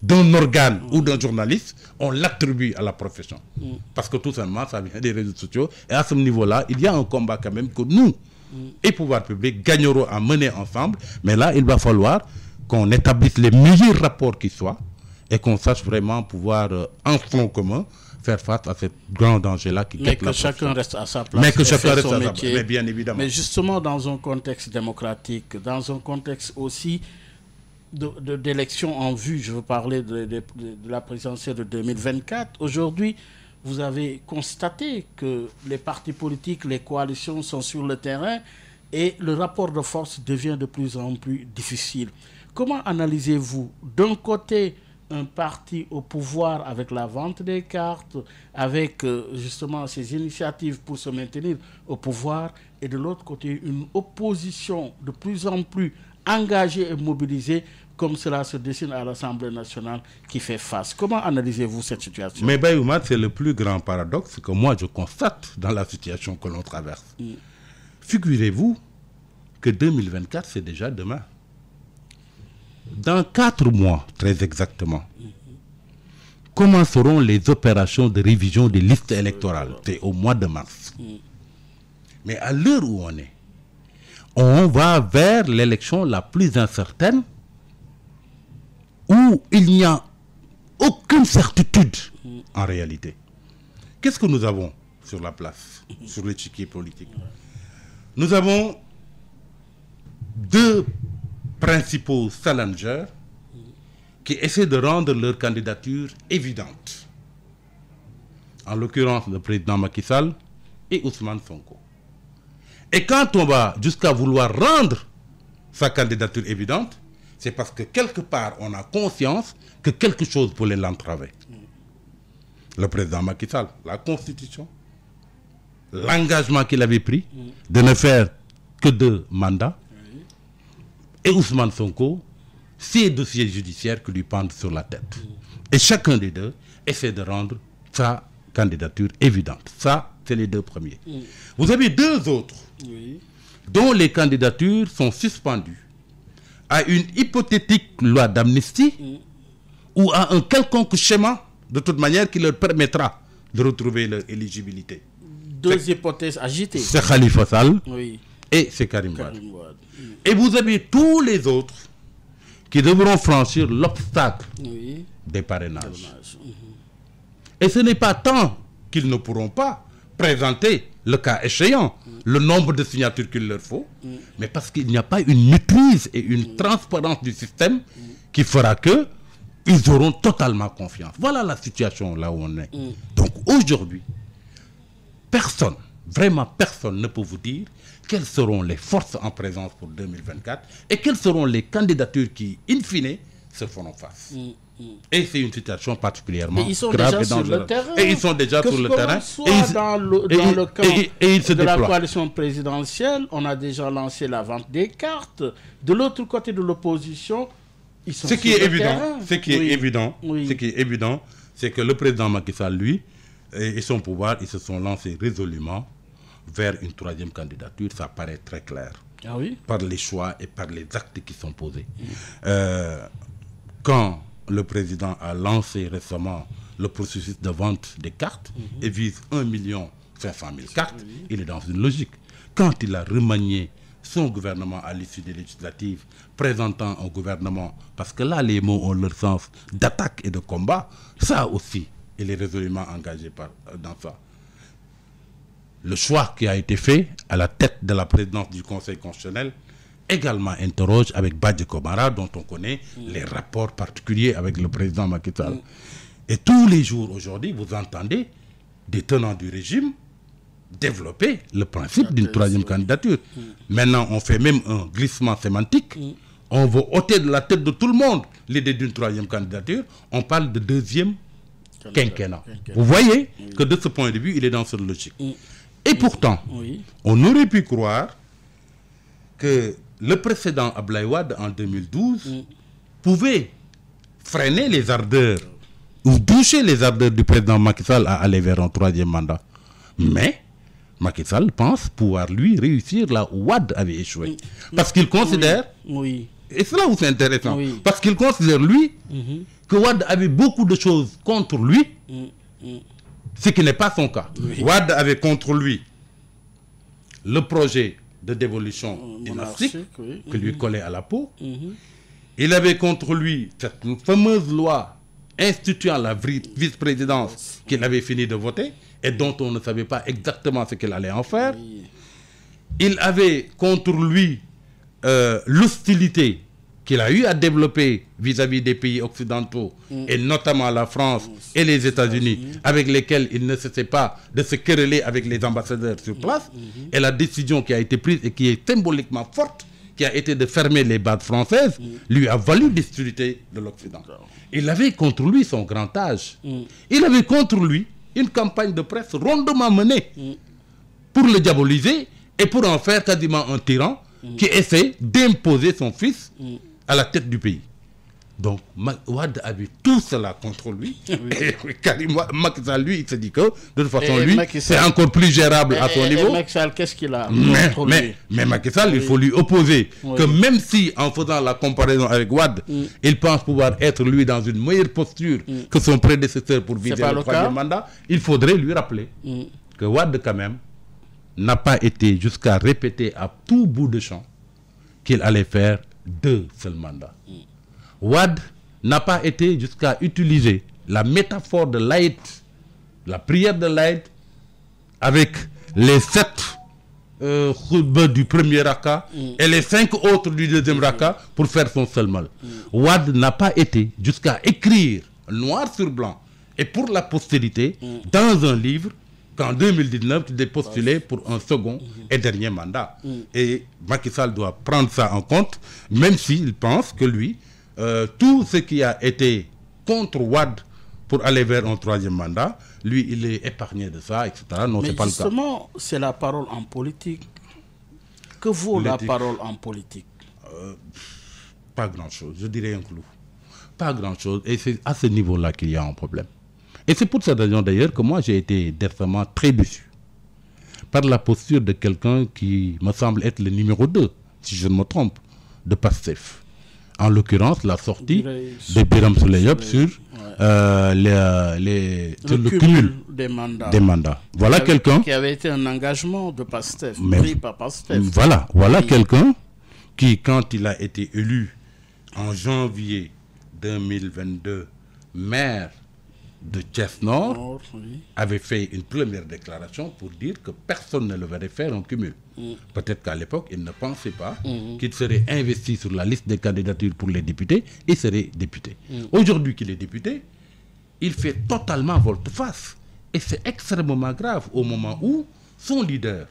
d'un organe ou d'un journaliste, on l'attribue à la profession. Parce que tout simplement, ça vient des réseaux sociaux. Et à ce niveau-là, il y a un combat quand même que nous, et pouvoir public, gagnerons à mener ensemble. Mais là, il va falloir qu'on établisse les meilleurs rapports qui soient et qu'on sache vraiment pouvoir, en front commun, faire face à ce grand danger-là qui guette la profession. Mais que chacun reste à sa place. Mais que chacun reste à sa place, mais bien évidemment. Mais justement, dans un contexte démocratique, dans un contexte aussi d'élections en vue, je veux parler de la présidentielle de 2024. Aujourd'hui, vous avez constaté que les partis politiques, les coalitions sont sur le terrain et le rapport de force devient de plus en plus difficile. Comment analysez-vous, d'un côté, un parti au pouvoir avec la vente des cartes, avec justement ses initiatives pour se maintenir au pouvoir, et de l'autre côté, une opposition de plus en plus engagée et mobilisée, comme cela se dessine à l'Assemblée nationale, qui fait face. Comment analysez-vous cette situation? Mais Bayouma, c'est le plus grand paradoxe que moi je constate dans la situation que l'on traverse. Figurez-vous que 2024, c'est déjà demain. Dans 4 mois, très exactement, commenceront les opérations de révision des listes électorales. C'est au mois de mars. Mais à l'heure où on va vers l'élection la plus incertaine, où il n'y a aucune certitude en réalité. Qu'est-ce que nous avons sur la place, sur l'échiquier politique? Nous avons 2 principaux challengers qui essaient de rendre leur candidature évidente. En l'occurrence, le président Macky Sall et Ousmane Sonko. Et quand on va jusqu'à vouloir rendre sa candidature évidente, c'est parce que quelque part, on a conscience que quelque chose pourrait l'entraver. Le président Macky Sall, la Constitution, l'engagement qu'il avait pris de ne faire que 2 mandats, et Ousmane Sonko, ces dossiers judiciaires qui lui pendent sur la tête. Et chacun des deux essaie de rendre sa candidature évidente. Ça, c'est les 2 premiers. Vous avez 2 autres dont les candidatures sont suspendues à une hypothétique loi d'amnistie ou à un quelconque schéma, de toute manière, qui leur permettra de retrouver leur éligibilité. 2 hypothèses agitées. C'est Khalifa Sall et c'est Karim Wade. Et vous avez tous les autres qui devront franchir l'obstacle des parrainages. Et ce n'est pas tant qu'ils ne pourront pas présenter, le cas échéant, le nombre de signatures qu'il leur faut, mais parce qu'il n'y a pas une maîtrise et une transparence du système qui fera que ils auront totalement confiance. Voilà la situation là où on est. Donc aujourd'hui, personne, vraiment personne ne peut vous dire quelles seront les forces en présence pour 2024 et quelles seront les candidatures qui, in fine, se feront face. Et c'est une situation particulièrement grave et dangereuse. Et ils sont déjà sur le terrain. Dans le camp de la coalition présidentielle, on a déjà lancé la vente des cartes. De l'autre côté de l'opposition, ils sont ce qui est évident, c'est que le président Macky Sall, lui, et son pouvoir, ils se sont lancés résolument vers une 3e candidature. Ça paraît très clair. Ah oui? Par les choix et par les actes qui sont posés. Quand le président a lancé récemment le processus de vente des cartes et vise 1 500 000 cartes, il est dans une logique. Quand il a remanié son gouvernement à l'issue des législatives, présentant un gouvernement, parce que là les mots ont leur sens d'attaque et de combat, ça aussi, il est résolument engagé dans ça. Le choix qui a été fait à la tête de la présidence du Conseil constitutionnel également interroge avec Badji Komara, dont on connaît les rapports particuliers avec le président Macky Sall. Et tous les jours aujourd'hui, vous entendez des tenants du régime développer le principe d'une 3e candidature. Maintenant, on fait même un glissement sémantique. On veut ôter de la tête de tout le monde l'idée d'une 3e candidature. On parle de 2e quinquennat. Vous voyez que de ce point de vue, il est dans cette logique. Et pourtant, on aurait pu croire que le précédent Abdoulaye Wade en 2012 pouvait freiner les ardeurs ou doucher les ardeurs du président Macky Sall à aller vers un 3e mandat. Mais Macky Sall pense pouvoir lui réussir là où Wade avait échoué. Parce qu'il considère, et c'est là où c'est intéressant, parce qu'il considère lui que Wade avait beaucoup de choses contre lui, ce qui n'est pas son cas. Wade avait contre lui le projet de dévolution dynastique que lui collait à la peau. Il avait contre lui cette fameuse loi instituant la vice-présidence qu'il avait fini de voter et dont on ne savait pas exactement ce qu'il allait en faire. Il avait contre lui l'hostilité qu'il a eu à développer vis-à-vis des pays occidentaux et notamment la France et les États-Unis, avec lesquels il ne cessait pas de se quereller avec les ambassadeurs sur place. Et la décision qui a été prise et qui est symboliquement forte, qui a été de fermer les bases françaises, lui a valu l'hostilité de l'Occident. Il avait contre lui son grand âge. Il avait contre lui une campagne de presse rondement menée pour le diaboliser et pour en faire quasiment un tyran qui essaie d'imposer son fils à la tête du pays. Donc, Wade avait tout cela contre lui. Et Macky Sall, lui, il se dit que, de toute façon, lui, c'est encore plus gérable à son niveau. Macky Sall, qu'est-ce qu'il a mais Macky Sall, il faut lui opposer que même si, en faisant la comparaison avec Wade, il pense pouvoir être, lui, dans une meilleure posture que son prédécesseur pour viser le 3e mandat, il faudrait lui rappeler que Wade, quand même, n'a pas été jusqu'à répéter à tout bout de champ qu'il allait faire 2 seuls mandats. Wade n'a pas été jusqu'à utiliser la métaphore de l'Aïd, la prière de l'Aïd, avec les 7 khutbas du premier raka et les 5 autres du deuxième raka pour faire son seul mal. Wade n'a pas été jusqu'à écrire noir sur blanc et pour la postérité dans un livre qu'en 2019, tu t'es postulé pour un second et dernier mandat. Et Macky Sall doit prendre ça en compte, même s'il pense que lui, tout ce qui a été contre Wade pour aller vers un troisième mandat, lui, il est épargné de ça, etc. Non, c'est pas le cas. Mais justement, c'est la parole en politique. Que vaut la parole en politique? Pas grand-chose, je dirais un clou. Pas grand-chose. Et c'est à ce niveau-là qu'il y a un problème. Et c'est pour cette raison d'ailleurs que moi j'ai été dernièrement très déçu par la posture de quelqu'un qui me semble être le numéro 2, si je ne me trompe, de PASTEF. En l'occurrence, la sortie de Birame Souleye Diop sur le cumul des mandats. Voilà quelqu'un qui avait été un engagement de PASTEF, pris par PASTEF. Voilà quelqu'un qui, quand il a été élu en janvier 2022 maire de Thiès-Nord, avait fait une première déclaration pour dire que personne ne le verrait faire en cumul. Peut-être qu'à l'époque, il ne pensait pas qu'il serait investi sur la liste des candidatures pour les députés et serait député. Aujourd'hui qu'il est député, il fait totalement volte-face. Et c'est extrêmement grave au moment où son leader,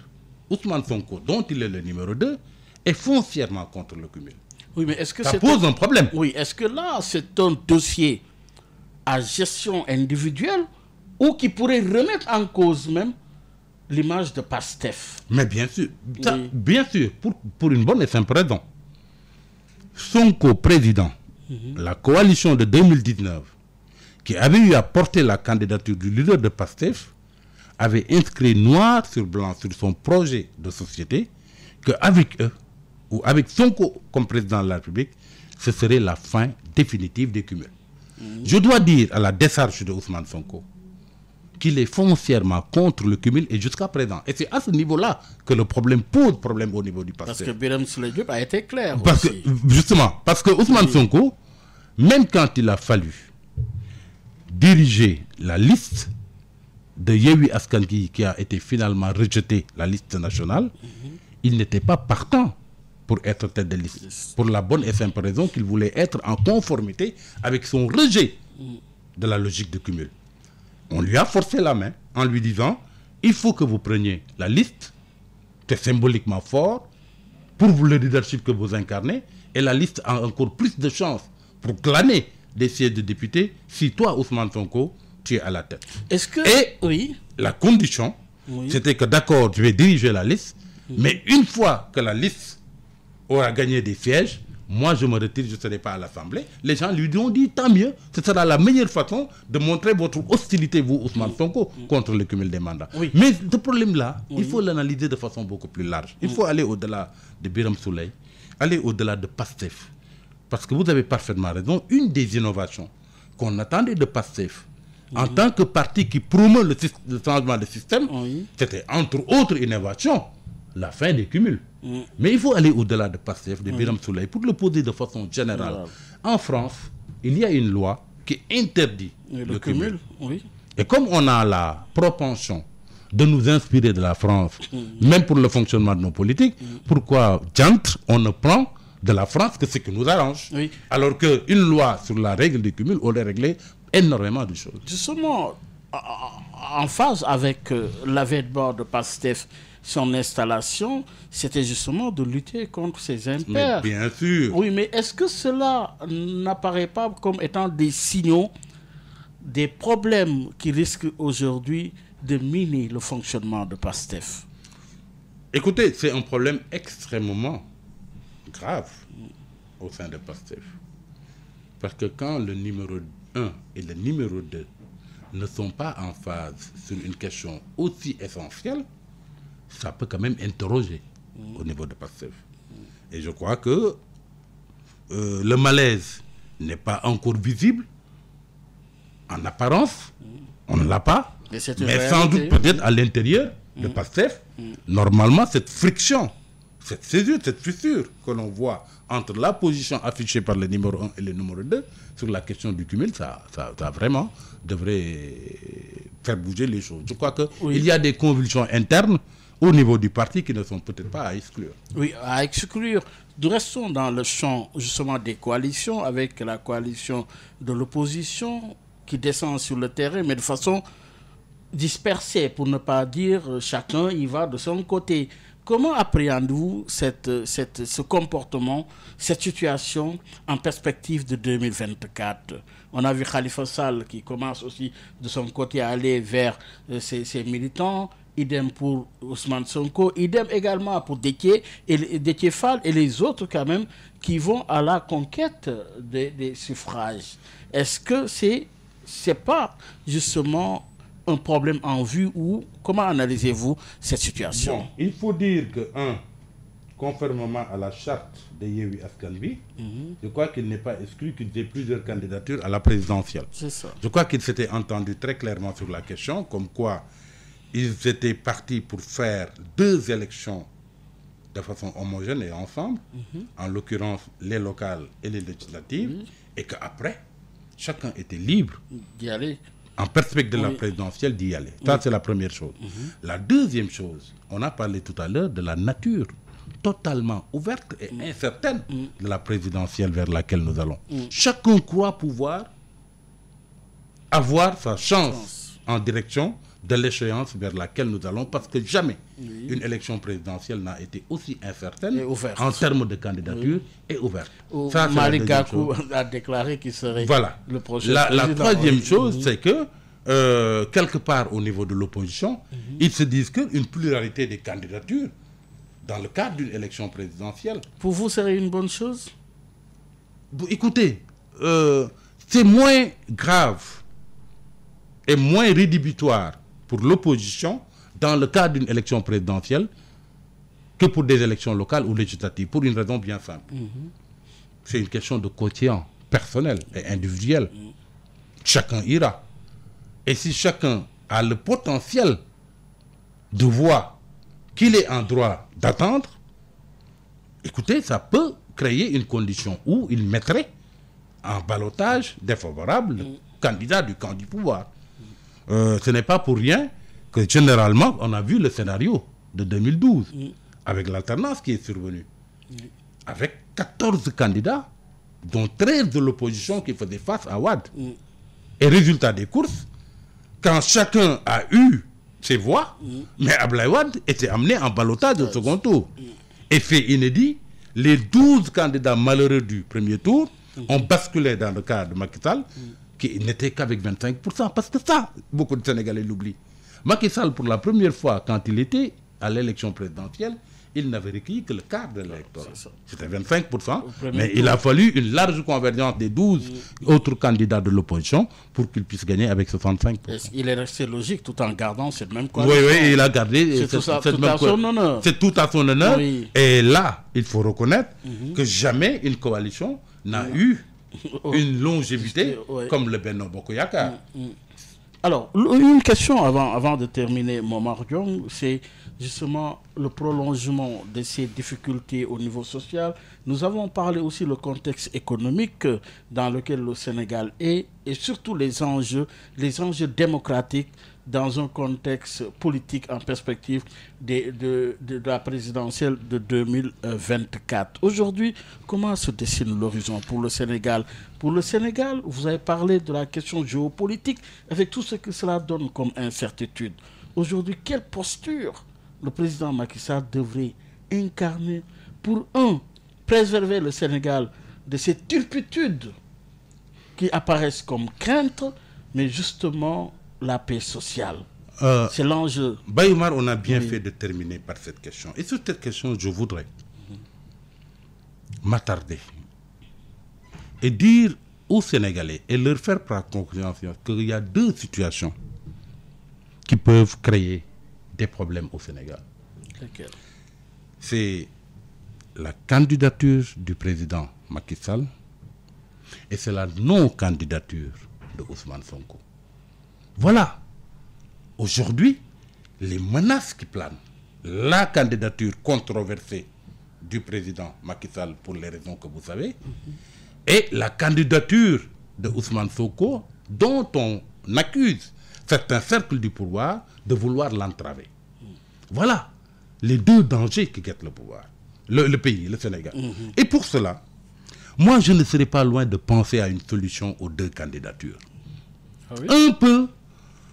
Ousmane Sonko, dont il est le numéro 2, est foncièrement contre le cumul. Oui, mais est-ce que ça pose un problème? Oui, est-ce que là, c'est un dossier à gestion individuelle ou qui pourrait remettre en cause même l'image de PASTEF? Mais bien sûr, ça, bien sûr, pour une bonne et simple raison. Sonko, président, la coalition de 2019, qui avait eu à porter la candidature du leader de PASTEF, avait inscrit noir sur blanc sur son projet de société qu'avec eux, ou avec Sonko comme président de la République, ce serait la fin définitive des cumuls. Je dois dire à la décharge de Ousmane Sonko qu'il est foncièrement contre le cumul et jusqu'à présent. Et c'est à ce niveau-là que le problème pose problème au niveau du PASTEF. Parce que Birame Souleye Diop a été clair aussi. Justement, parce que Ousmane Sonko, même quand il a fallu diriger la liste de Yewwi Askan Wi qui a été finalement rejetée, la liste nationale, il n'était pas partant pour être tête de liste. Pour la bonne et simple raison qu'il voulait être en conformité avec son rejet de la logique de cumul. On lui a forcé la main en lui disant il faut que vous preniez la liste, c'est symboliquement fort, pour le leadership que vous incarnez, et la liste a encore plus de chances pour glaner des sièges de députés si toi, Ousmane Sonko, tu es à la tête. Et la condition, c'était que d'accord, tu vais diriger la liste, mais une fois que la liste aura gagné des sièges, moi je me retire, je ne serai pas à l'Assemblée. Les gens lui ont dit tant mieux, ce sera la meilleure façon de montrer votre hostilité, vous, Ousmane Sonko, contre le cumul des mandats. Mais ce problème-là, il faut l'analyser de façon beaucoup plus large. Il faut aller au-delà de Birame Souleye, aller au-delà de PASTEF. Parce que vous avez parfaitement raison, une des innovations qu'on attendait de PASTEF, en tant que parti qui promeut le changement de système, c'était entre autres innovations, la fin des cumuls. Mais il faut aller au-delà de PASTEF, de Birame Souleye, pour le poser de façon générale. En France, il y a une loi qui interdit le cumul. Et comme on a la propension de nous inspirer de la France, même pour le fonctionnement de nos politiques, pourquoi diantre on ne prend de la France que ce qui nous arrange, alors qu'une loi sur la règle du cumul aurait réglé énormément de choses. Justement, en phase avec l'avènement de PASTEF, son installation, c'était justement de lutter contre ces impairs. Mais bien sûr. Oui, mais est-ce que cela n'apparaît pas comme étant des signaux, des problèmes qui risquent aujourd'hui de miner le fonctionnement de PASTEF? Écoutez, c'est un problème extrêmement grave au sein de PASTEF. Parce que quand le numéro 1 et le numéro 2 ne sont pas en phase sur une question aussi essentielle, ça peut quand même interroger au niveau de PASTEF. Et je crois que le malaise n'est pas encore visible en apparence, on ne l'a pas, mais sans doute peut-être à l'intérieur de PASTEF, normalement cette friction, cette césure, cette fissure que l'on voit entre la position affichée par le numéro 1 et le numéro 2 sur la question du cumul, ça vraiment devrait faire bouger les choses. Je crois qu'il y a des convulsions internes au niveau du parti qui ne sont peut-être pas à exclure. Oui, à exclure. Nous restons dans le champ justement des coalitions, avec la coalition de l'opposition qui descend sur le terrain, mais de façon dispersés, pour ne pas dire chacun y va de son côté. Comment appréhendez-vous ce comportement, cette situation en perspective de 2024? On a vu Khalifa Sall qui commence aussi de son côté à aller vers ses militants. Idem pour Ousmane Sonko, idem également pour Déthié Fall et les autres quand même qui vont à la conquête des suffrages. Est-ce que c'est pas justement un problème en vue ou comment analysez-vous cette situation? Bon, il faut dire que, conformément à la charte de Yewwi Askan Wi, je crois qu'il n'est pas exclu qu'il y ait plusieurs candidatures à la présidentielle. C'est ça. Je crois qu'ils s'étaient entendus très clairement sur la question, comme quoi ils étaient partis pour faire 2 élections de façon homogène et ensemble, en l'occurrence les locales et les législatives, et qu'après, chacun était libre D'y aller. en perspective de la présidentielle d'y aller. Ça, c'est la première chose. La deuxième chose, on a parlé tout à l'heure de la nature totalement ouverte et incertaine de la présidentielle vers laquelle nous allons. Chacun croit pouvoir avoir sa chance en direction de l'échéance vers laquelle nous allons, parce que jamais une élection présidentielle n'a été aussi incertaine en termes de candidature et ouverte. Ça, Malick Gakou a déclaré qu'il serait le prochain président. La troisième chose, c'est que quelque part au niveau de l'opposition, ils se disent qu'une pluralité des candidatures dans le cadre d'une élection présidentielle. Pour vous, serait une bonne chose? Écoutez, c'est moins grave et moins rédhibitoire pour l'opposition dans le cadre d'une élection présidentielle que pour des élections locales ou législatives, pour une raison bien simple. C'est une question de quotient personnel et individuel. Chacun ira. Et si chacun a le potentiel de voir qu'il est en droit d'attendre, écoutez, ça peut créer une condition où il mettrait en ballottage défavorable le candidat du camp du pouvoir. Ce n'est pas pour rien que généralement on a vu le scénario de 2012 avec l'alternance qui est survenue, avec 14 candidats dont 13 de l'opposition qui faisaient face à Wade. Et résultat des courses, quand chacun a eu ses voix, mais Abdoulaye Wade était amené en ballottage au second tour. Et fait inédit, les 12 candidats malheureux du premier tour ont basculé dans le cas de Macky Sall, qui n'était qu'avec 25%. Parce que ça, beaucoup de Sénégalais l'oublient. Macky Sall, pour la première fois, quand il était à l'élection présidentielle, il n'avait recueilli que le quart de l'électorat. C'était 25%, mais il a fallu une large convergence des 12 autres candidats de l'opposition pour qu'il puisse gagner avec 65%. Il est resté logique tout en gardant cette même coalition. Oui, il a gardé c'est tout à son honneur. C'est tout à son honneur. Oui. Et là, il faut reconnaître que jamais une coalition n'a eu une longévité comme le Benno Bokk Yakaar. Alors, une question avant de terminer, Momar Diong, c'est justement le prolongement de ces difficultés au niveau social. Nous avons parlé aussi du contexte économique dans lequel le Sénégal est et surtout les enjeux démocratiques dans un contexte politique en perspective de la présidentielle de 2024. Aujourd'hui, comment se dessine l'horizon pour le Sénégal? Pour le Sénégal, vous avez parlé de la question géopolitique avec tout ce que cela donne comme incertitude. Aujourd'hui, quelle posture le président Macky Sall devrait incarner pour, préserver le Sénégal de ces turpitudes qui apparaissent comme craintes, mais justement la paix sociale. C'est l'enjeu. Bayoumar, on a bien fait de terminer par cette question. Et sur cette question, je voudrais m'attarder et dire aux Sénégalais et leur faire prendre conscience qu'il y a 2 situations qui peuvent créer des problèmes au Sénégal. C'est la candidature du président Macky Sall et c'est la non-candidature de Ousmane Sonko. Voilà, aujourd'hui, les menaces qui planent, la candidature controversée du président Macky Sall pour les raisons que vous savez, et la candidature de Ousmane Sonko dont on accuse certains cercles du pouvoir de vouloir l'entraver. Voilà les 2 dangers qui guettent le pouvoir, le pays, le Sénégal. Et pour cela, moi je ne serais pas loin de penser à une solution aux 2 candidatures. Un peu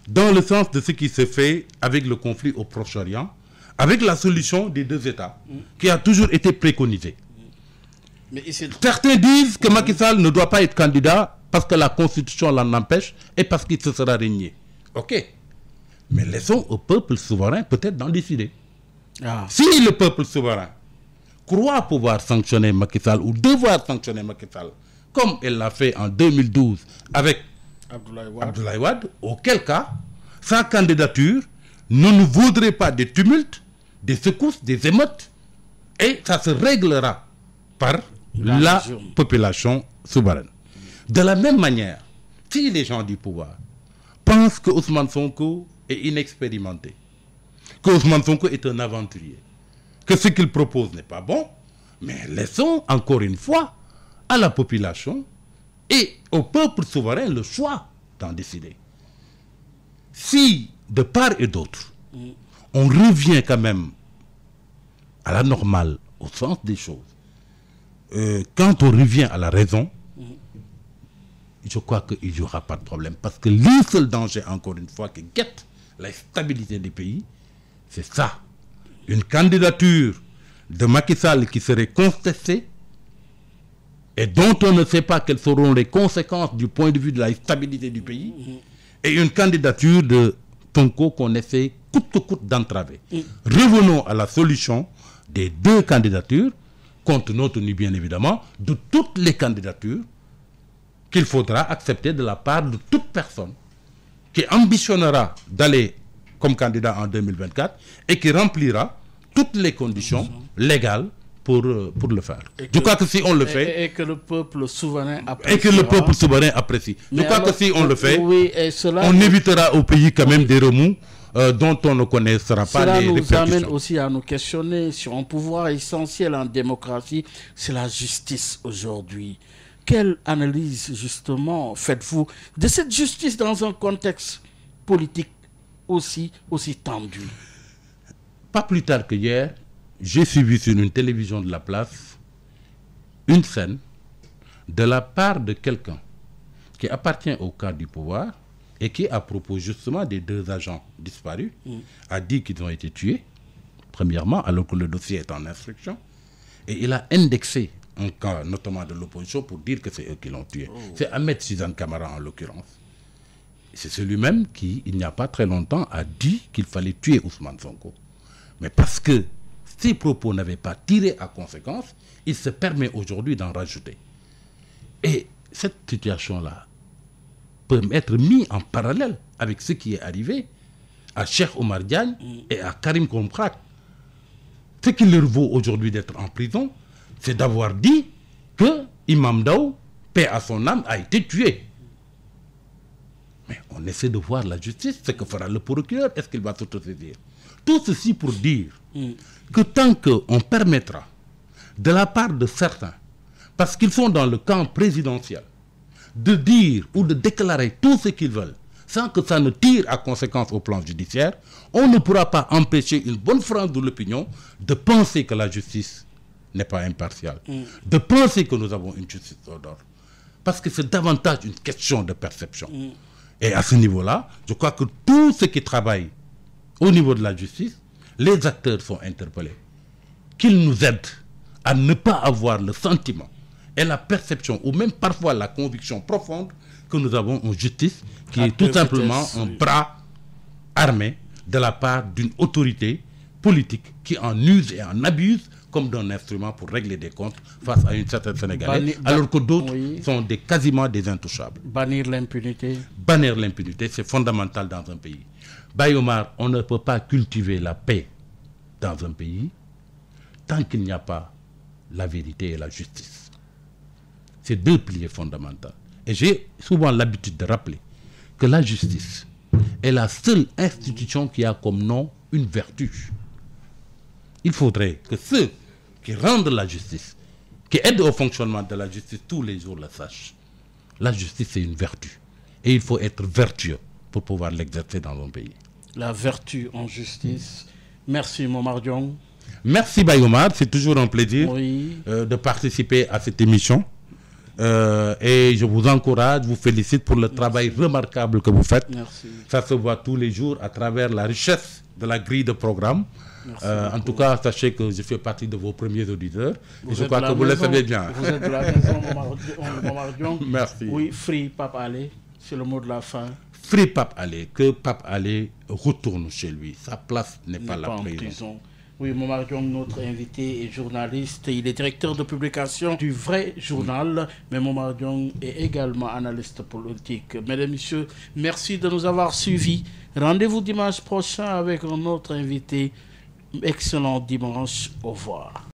dans le sens de ce qui se fait avec le conflit au Proche-Orient, avec la solution des deux États, qui a toujours été préconisée. Mais ici... Certains disent que Macky Sall ne doit pas être candidat parce que la Constitution l'en empêche et parce qu'il se sera régné. Ok. Mais laissons au peuple souverain peut-être d'en décider. Ah. Si le peuple souverain croit pouvoir sanctionner Macky Sall ou devoir sanctionner Macky Sall, comme elle l'a fait en 2012 avec Abdoulaye Wade, auquel cas, sa candidature ne nous vaudrait pas des tumultes, des secousses, des émeutes, et ça se réglera par la population souveraine. De la même manière, si les gens du pouvoir pensent que Ousmane Sonko est inexpérimenté, que Ousmane Sonko est un aventurier, que ce qu'il propose n'est pas bon, mais laissons encore une fois à la population et au peuple souverain le choix d'en décider. Si, de part et d'autre, on revient quand même à la normale, au sens des choses, quand on revient à la raison, je crois qu'il n'y aura pas de problème. Parce que le seul danger, encore une fois, qui guette la stabilité du pays, c'est ça. Une candidature de Macky Sall qui serait contestée et dont on ne sait pas quelles seront les conséquences du point de vue de la stabilité du pays, et une candidature de Sonko qu'on essaie coûte que coûte d'entraver. Revenons à la solution des deux candidatures, compte tenu bien évidemment de toutes les candidatures qu'il faudra accepter de la part de toute personne qui ambitionnera d'aller comme candidat en 2024 et qui remplira toutes les conditions légales pour le faire. Je crois que si on le fait... Et que le peuple souverain apprécie. Et que le peuple souverain apprécie. Je crois que si on le fait, oui, on évitera au pays quand même des remous dont on ne connaîtra pas les répercussions. Cela nous amène aussi à nous questionner sur un pouvoir essentiel en démocratie, c'est la justice aujourd'hui. Quelle analyse justement faites-vous de cette justice dans un contexte politique aussi tendu? Pas plus tard que hier, j'ai suivi sur une télévision de la place une scène de la part de quelqu'un qui appartient au cadre du pouvoir et qui, à propos justement des deux agents disparus, a dit qu'ils ont été tués, premièrement, alors que le dossier est en instruction, et il a indexé un cas notamment de l'opposition pour dire que c'est eux qui l'ont tué. C'est Ahmed Suzanne Camara en l'occurrence. C'est celui-même qui, il n'y a pas très longtemps, a dit qu'il fallait tuer Ousmane Sonko. Mais parce que ces propos n'avaient pas tiré à conséquence, il se permet aujourd'hui d'en rajouter. Et cette situation-là peut être mise en parallèle avec ce qui est arrivé à Cheikh Oumar Diagne et à Karim Xrum Xax. Ce qui leur vaut aujourd'hui d'être en prison, c'est d'avoir dit que Imam Ndao, paix à son âme, a été tué. Mais on essaie de voir la justice, ce que fera le procureur, est-ce qu'il va s'autosaisir? Tout ceci pour dire que tant qu'on permettra, de la part de certains, parce qu'ils sont dans le camp présidentiel, de dire ou de déclarer tout ce qu'ils veulent, sans que ça ne tire à conséquence au plan judiciaire, on ne pourra pas empêcher une bonne frange de l'opinion de penser que la justice n'est pas impartiale, de penser que nous avons une justice d'ordre. Parce que c'est davantage une question de perception. Et à ce niveau-là, je crois que tous ceux qui travaillent au niveau de la justice, les acteurs sont interpellés. Qu'ils nous aident à ne pas avoir le sentiment et la perception, ou même parfois la conviction profonde que nous avons une justice qui est tout simplement un bras armé de la part d'une autorité politique qui en use et en abuse comme d'un instrument pour régler des comptes face à une certaine Sénégalaise, alors que d'autres sont quasiment des intouchables. Bannir l'impunité. Bannir l'impunité, c'est fondamental dans un pays. Baye Omar, on ne peut pas cultiver la paix dans un pays tant qu'il n'y a pas la vérité et la justice. C'est deux piliers fondamentaux. Et j'ai souvent l'habitude de rappeler que la justice est la seule institution qui a comme nom une vertu. Il faudrait que ceux qui rendent la justice, qui aident au fonctionnement de la justice tous les jours, le sachent. La justice, c'est une vertu. Et il faut être vertueux pour pouvoir l'exercer dans un pays. La vertu en justice. Merci Momar Diong. Merci Baye Omar, c'est toujours un plaisir de participer à cette émission. Et je vous encourage, vous félicite pour le travail remarquable que vous faites. Merci. Ça se voit tous les jours à travers la richesse de la grille de programme. En tout cas, sachez que je fais partie de vos premiers auditeurs. Et je crois que vous le savez bien. Vous êtes de la maison, Momar Diong. Merci. Oui, Free Pape Alé, c'est le mot de la fin. Free Pape Alé, que Pape Alé retourne chez lui. Sa place n'est pas la prison. Oui, Momar Diong, notre invité est journaliste. Il est directeur de publication du Vrai Journal. Mais Momar Diong est également analyste politique. Mesdames et messieurs, merci de nous avoir suivis. Rendez-vous dimanche prochain avec un autre invité. Excellent dimanche. Au revoir.